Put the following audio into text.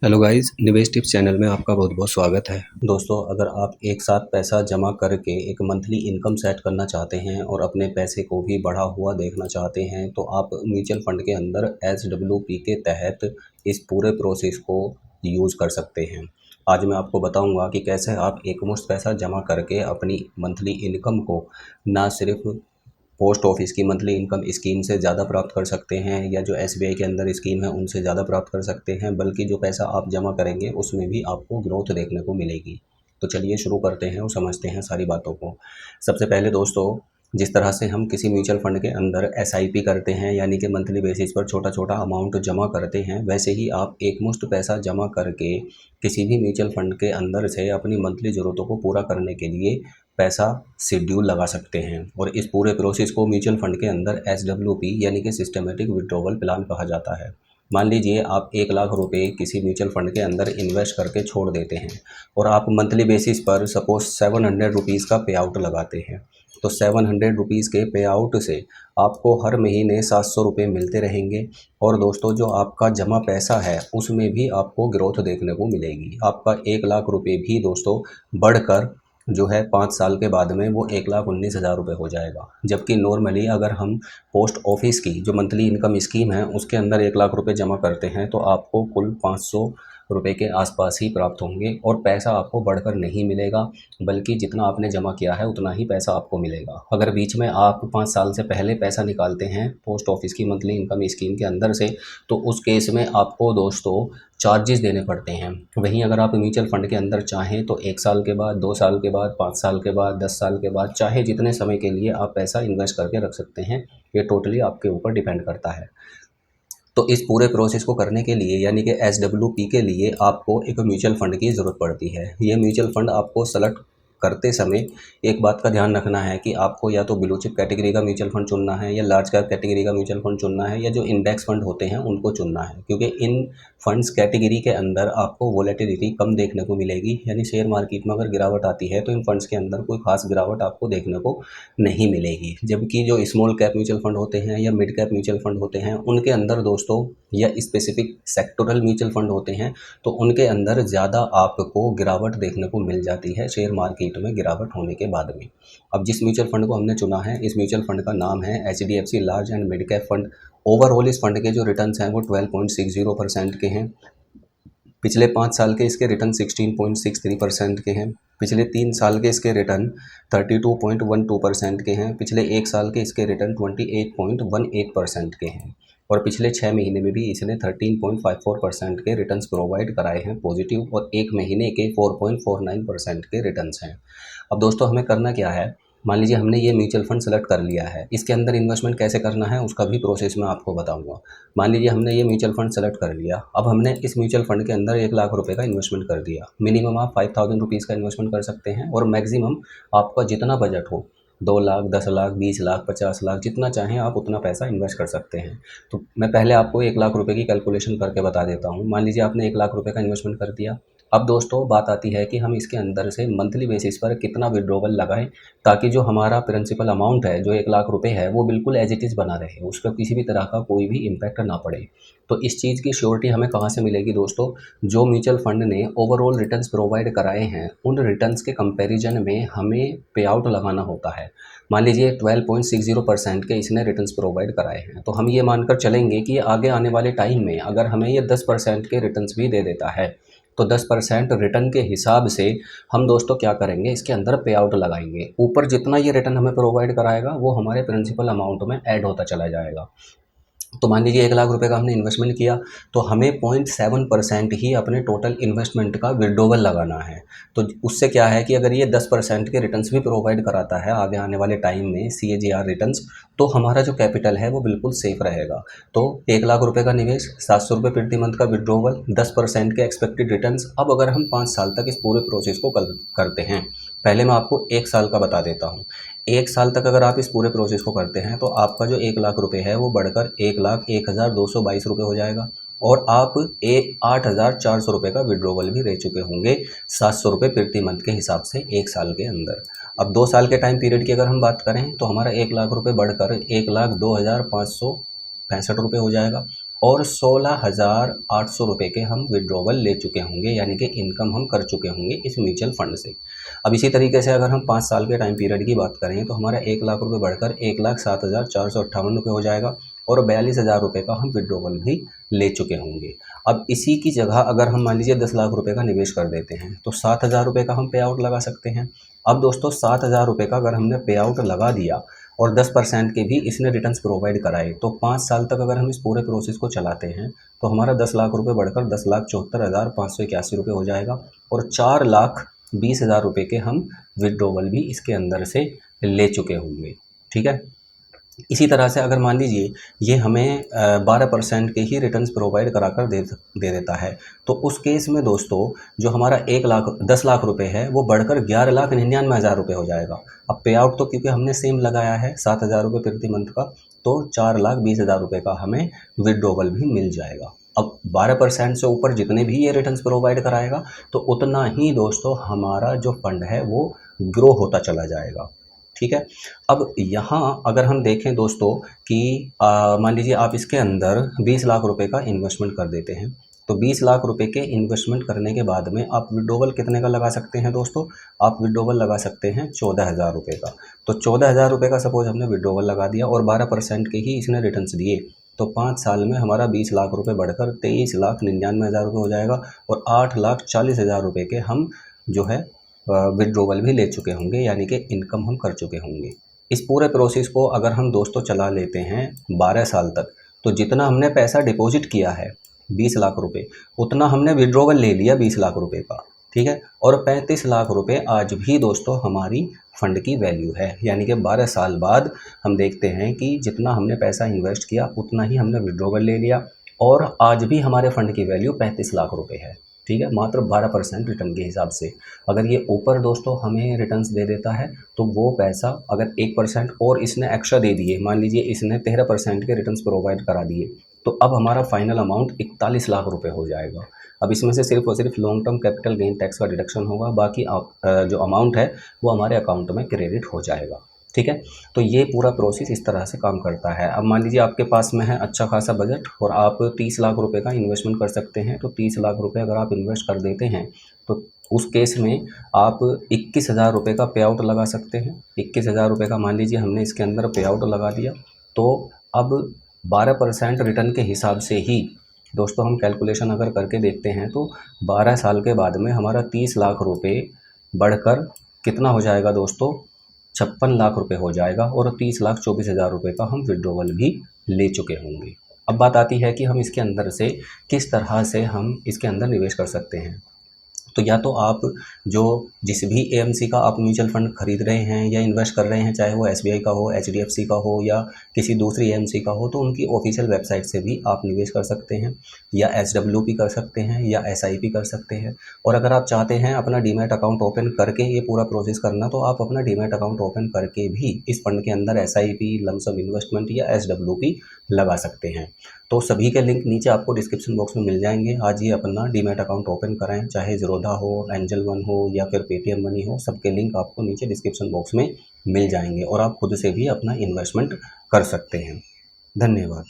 Hello guys, निवेश tips channel में आपका बहुत बहुत स्वागत है। दोस्तों, अगर आप एक साथ पैसा जमा करके एक मंथली इनकम सेट करना चाहते हैं और अपने पैसे को भी बढ़ा हुआ देखना चाहते हैं तो आप म्यूचुअल फंड के अंदर SWP के तहत इस पूरे प्रोसेस को यूज़ कर सकते हैं। आज मैं आपको बताऊंगा कि कैसे आप एकमुश्त पैसा जमा करके अपनी मंथली इनकम को ना सिर्फ पोस्ट ऑफिस की मंथली इनकम स्कीम से ज़्यादा प्राप्त कर सकते हैं या जो SBI के अंदर स्कीम है उनसे ज़्यादा प्राप्त कर सकते हैं, बल्कि जो पैसा आप जमा करेंगे उसमें भी आपको ग्रोथ देखने को मिलेगी। तो चलिए शुरू करते हैं और समझते हैं सारी बातों को। सबसे पहले दोस्तों, जिस तरह से हम किसी म्यूचुअल फंड के अंदर SIP करते हैं यानी कि मंथली बेसिस पर छोटा छोटा अमाउंट जमा करते हैं, वैसे ही आप एकमुश्त पैसा जमा करके किसी भी म्यूचुअल फंड के अंदर से अपनी मंथली ज़रूरतों को पूरा करने के लिए पैसा शेड्यूल लगा सकते हैं। और इस पूरे प्रोसेस को म्यूचुअल फंड के अंदर SWP यानी कि सिस्टमेटिक विड्रॉवल प्लान कहा जाता है। मान लीजिए आप 1 लाख रुपए किसी म्यूचुअल फंड के अंदर इन्वेस्ट करके छोड़ देते हैं और आप मंथली बेसिस पर सपोज 700 रुपीज़ का पे आउट लगाते हैं। तो 700 रुपीज़ के पे आउट से आपको हर महीने 700 रुपये मिलते रहेंगे। और दोस्तों, जो आपका जमा पैसा है उसमें भी आपको ग्रोथ देखने को मिलेगी। आपका 1 लाख रुपये भी दोस्तों बढ़कर जो है 5 साल के बाद में वो 1,19,000 रुपये हो जाएगा। जबकि नॉर्मली अगर हम पोस्ट ऑफिस की जो मंथली इनकम स्कीम है उसके अंदर 1 लाख रुपये जमा करते हैं तो आपको कुल 500 रुपये के आसपास ही प्राप्त होंगे और पैसा आपको बढ़कर नहीं मिलेगा, बल्कि जितना आपने जमा किया है उतना ही पैसा आपको मिलेगा। अगर बीच में आप 5 साल से पहले पैसा निकालते हैं पोस्ट ऑफिस की मंथली इनकम स्कीम के अंदर से तो उस केस में आपको दोस्तों चार्जेस देने पड़ते हैं। वहीं अगर आप म्यूचुअल फंड के अंदर चाहें तो 1 साल के बाद, 2 साल के बाद, 5 साल के बाद, 10 साल के बाद, चाहे जितने समय के लिए आप पैसा इन्वेस्ट करके रख सकते हैं। ये टोटली आपके ऊपर डिपेंड करता है। तो इस पूरे प्रोसेस को करने के लिए यानी कि SWP के लिए आपको एक म्यूचुअल फंड की ज़रूरत पड़ती है। ये म्यूचुअल फंड आपको सेलेक्ट करते समय एक बात का ध्यान रखना है कि आपको या तो ब्लू चिप कैटेगरी का म्यूचुअल फंड चुनना है या लार्ज कैप कैटेगरी का म्यूचुअल फंड चुनना है या जो इंडेक्स फंड होते हैं उनको चुनना है, क्योंकि इन फंड्स कैटेगरी के अंदर आपको वोलेटिलिटी कम देखने को मिलेगी। यानी शेयर मार्केट में अगर गिरावट आती है तो इन फंड्स के अंदर कोई खास गिरावट आपको देखने को नहीं मिलेगी। जबकि जो स्मॉल कैप म्यूचुअल फंड होते हैं या मिड कैप म्यूचुअल फंड होते हैं उनके अंदर दोस्तों या स्पेसिफिक सेक्टोरल म्यूचुअल फंड होते हैं तो उनके अंदर ज़्यादा आपको गिरावट देखने को मिल जाती है शेयर मार्केट में गिरावट होने के बाद में। अब जिस म्यूचुअल फंड को हमने चुना है, इस म्यूचुअल फंड का नाम है HDFC large and mid cap fund. Overall इस फंड के जो रिटर्न्स हैं वो 12.60% के हैं। पिछले 5 साल के इसके रिटर्न 16.63% के हैं। पिछले 3 साल के इसके रिटर्न 32.12% के हैं। पिछले 1 साल के इसके रिटर्न 28.18% के हैं। और पिछले 6 महीने में भी इसने 13.54% के रिटर्न्स प्रोवाइड कराए हैं पॉजिटिव, और 1 महीने के 4.49% के रिटर्न्स हैं। अब दोस्तों, हमें करना क्या है, मान लीजिए हमने ये म्यूचुअल फंड सेलेक्ट कर लिया है, इसके अंदर इन्वेस्टमेंट कैसे करना है उसका भी प्रोसेस मैं आपको बताऊंगा। मान लीजिए हमने ये म्यूचुअल फंड सेलेक्ट कर लिया, अब हमने इस म्यूचुअल फंड के अंदर 1 लाख रुपए का इन्वेस्टमेंट कर दिया। मिनिमम आप 5,000 रुपीज़ का इन्वेस्टमेंट कर सकते हैं और मैक्सिमम आपका जितना बजट हो, 2 लाख, 10 लाख, 20 लाख, 50 लाख, जितना चाहें आप उतना पैसा इन्वेस्ट कर सकते हैं। तो मैं पहले आपको 1 लाख रुपए की कैलकुलेशन करके बता देता हूँ। मान लीजिए आपने 1 लाख रुपए का इन्वेस्टमेंट कर दिया। अब दोस्तों बात आती है कि हम इसके अंदर से मंथली बेसिस पर कितना विड्रॉवल लगाएं ताकि जो हमारा प्रिंसिपल अमाउंट है जो 1 लाख रुपए है वो बिल्कुल एज इट इज़ बना रहे, उस पर किसी भी तरह का कोई भी इम्पैक्ट ना पड़े। तो इस चीज़ की श्योरिटी हमें कहाँ से मिलेगी दोस्तों, जो म्यूचुअल फंड ने ओवरऑल रिटर्न्स प्रोवाइड कराए हैं उन रिटर्न्स के कंपैरिजन में हमें पे आउट लगाना होता है। मान लीजिए 12.60% के इसने रिटर्न्स प्रोवाइड कराए हैं, तो हम ये मानकर चलेंगे कि आगे आने वाले टाइम में अगर हमें ये 10% के रिटर्न्स भी दे देता है तो 10% रिटर्न के हिसाब से हम दोस्तों क्या करेंगे, इसके अंदर पे आउट लगाएंगे। ऊपर जितना ये रिटर्न हमें प्रोवाइड कराएगा वो हमारे प्रिंसिपल अमाउंट में ऐड होता चला जाएगा। तो मान लीजिए 1 लाख रुपए का हमने इन्वेस्टमेंट किया तो हमें 0.7% ही अपने टोटल इन्वेस्टमेंट का विड्रॉवल लगाना है। तो उससे क्या है कि अगर ये 10% के रिटर्न्स भी प्रोवाइड कराता है आगे आने वाले टाइम में CAGR रिटर्न्स, तो हमारा जो कैपिटल है वो बिल्कुल सेफ रहेगा। तो 1 लाख रुपए का निवेश, 700 रुपये प्रति मंथ का विड्रॉवल, 10% के एक्सपेक्टेड रिटर्न्स। अब अगर हम 5 साल तक इस पूरे प्रोसेस को करते हैं, पहले मैं आपको 1 साल का बता देता हूँ। 1 साल तक अगर आप इस पूरे प्रोसेस को करते हैं तो आपका जो 1 लाख रुपए है वो बढ़कर 1,01,222 रुपये हो जाएगा और आप 8,400 रुपये का विड्रॉवल भी ले चुके होंगे 700 रुपये प्रति मंथ के हिसाब से 1 साल के अंदर। अब 2 साल के टाइम पीरियड की अगर हम बात करें तो हमारा 1 लाख रुपये बढ़कर 1,02,565 रुपये हो जाएगा और 16,800 रुपये के हम विड्रॉवल ले चुके होंगे, यानी कि इनकम हम कर चुके होंगे इस म्यूचुअल फंड से। अब इसी तरीके से अगर हम 5 साल के टाइम पीरियड की बात करें तो हमारा 1 लाख रुपये बढ़कर 1,07,458 रुपये हो जाएगा और 42,000 रुपये का हम विड्रॉवल भी ले चुके होंगे। अब इसी की जगह अगर हम मान लीजिए 10 लाख रुपये का निवेश कर देते हैं तो 7,000 रुपये का हम पे आउट लगा सकते हैं। अब दोस्तों 7,000 रुपये का अगर हमने पे आउट लगा दिया और 10% के भी इसने रिटर्न्स प्रोवाइड कराए तो 5 साल तक अगर हम इस पूरे प्रोसेस को चलाते हैं तो हमारा 10 लाख रुपये बढ़कर 10,74,581 रुपये हो जाएगा और 4,20,000 रुपये के हम विड्रॉवल भी इसके अंदर से ले चुके होंगे। ठीक है, इसी तरह से अगर मान लीजिए ये हमें 12% के ही रिटर्न्स प्रोवाइड कराकर दे देता है तो उस केस में दोस्तों जो हमारा 10 लाख रुपए है वो बढ़कर 11,99,000 रुपये हो जाएगा। अब पे आउट तो क्योंकि हमने सेम लगाया है 7,000 रुपये प्रति मंथ का, तो 4,20,000 रुपये का हमें विड्रॉवल भी मिल जाएगा। अब 12% से ऊपर जितने भी ये रिटर्न्स प्रोवाइड कराएगा तो उतना ही दोस्तों हमारा जो फंड है वो ग्रो होता चला जाएगा। ठीक है, अब यहाँ अगर हम देखें दोस्तों कि मान लीजिए आप इसके अंदर 20 लाख रुपए का इन्वेस्टमेंट कर देते हैं तो 20 लाख रुपए के इन्वेस्टमेंट करने के बाद में आप विड्रॉवल कितने का लगा सकते हैं दोस्तों? आप विड्रॉवल लगा सकते हैं 14,000 रुपये का। तो 14,000 रुपये का सपोज हमने विड्रॉवल लगा दिया और 12% के ही इसने रिटर्न्स दिए तो 5 साल में हमारा 20 लाख रुपये बढ़कर 23,99,000 रुपये हो जाएगा और 8,40,000 रुपये के हम जो है विड्रॉवल भी ले चुके होंगे, यानी कि इनकम हम कर चुके होंगे। इस पूरे प्रोसेस को अगर हम दोस्तों चला लेते हैं 12 साल तक तो जितना हमने पैसा डिपॉजिट किया है 20 लाख रुपए उतना हमने विड्रॉवल ले लिया 20 लाख रुपए का। ठीक है, और 35 लाख रुपए आज भी दोस्तों हमारी फ़ंड की वैल्यू है, यानी कि 12 साल बाद हम देखते हैं कि जितना हमने पैसा इन्वेस्ट किया उतना ही हमने विड्रॉवल ले लिया और आज भी हमारे फ़ंड की वैल्यू 35 लाख रुपए है। ठीक है, मात्र 12% रिटर्न के हिसाब से। अगर ये ऊपर दोस्तों हमें रिटर्न्स दे देता है तो वो पैसा अगर 1% और इसने एक्स्ट्रा दे दिए, मान लीजिए इसने 13% के रिटर्न्स प्रोवाइड करा दिए तो अब हमारा फाइनल अमाउंट 41 लाख रुपए हो जाएगा। अब इसमें से सिर्फ और सिर्फ long term capital gain tax का डिडक्शन होगा, बाकी जो अमाउंट है वो हमारे अकाउंट में क्रेडिट हो जाएगा। ठीक है, तो ये पूरा प्रोसेस इस तरह से काम करता है। अब मान लीजिए आपके पास में है अच्छा खासा बजट और आप 30 लाख रुपए का इन्वेस्टमेंट कर सकते हैं तो 30 लाख रुपए अगर आप इन्वेस्ट कर देते हैं तो उस केस में आप 21,000 रुपये का पे आउट लगा सकते हैं। 21,000 रुपये का मान लीजिए हमने इसके अंदर पे आउट लगा दिया तो अब 12% रिटर्न के हिसाब से ही दोस्तों हम कैलकुलेशन अगर करके देखते हैं तो 12 साल के बाद में हमारा 30 लाख रुपये बढ़कर कितना हो जाएगा दोस्तों? 56 लाख रुपए हो जाएगा और 30,24,000 रुपये का हम विड्रॉवल भी ले चुके होंगे। अब बात आती है कि हम इसके अंदर से किस तरह से हम इसके अंदर निवेश कर सकते हैं। तो या तो आप जो जिस भी एएमसी का आप म्यूचुअल फंड खरीद रहे हैं या इन्वेस्ट कर रहे हैं, चाहे वो एसबीआई का हो, एचडीएफसी का हो या किसी दूसरी एएमसी का हो, तो उनकी ऑफिशियल वेबसाइट से भी आप निवेश कर सकते हैं या एसडब्ल्यूपी कर सकते हैं या एसआईपी कर सकते हैं। और अगर आप चाहते हैं अपना डीमैट अकाउंट ओपन करके ये पूरा प्रोसेस करना तो आप अपना डीमैट अकाउंट ओपन करके भी इस फंड के अंदर एसआईपी, लमसम इन्वेस्टमेंट या एसडब्ल्यूपी लगा सकते हैं। तो सभी के लिंक नीचे आपको डिस्क्रिप्शन बॉक्स में मिल जाएंगे। आज ही अपना डीमैट अकाउंट ओपन कराएं, चाहे ज़ीरोधा हो, एंजल वन हो या फिर पेटीएम मनी हो, सबके लिंक आपको नीचे डिस्क्रिप्शन बॉक्स में मिल जाएंगे और आप खुद से भी अपना इन्वेस्टमेंट कर सकते हैं। धन्यवाद।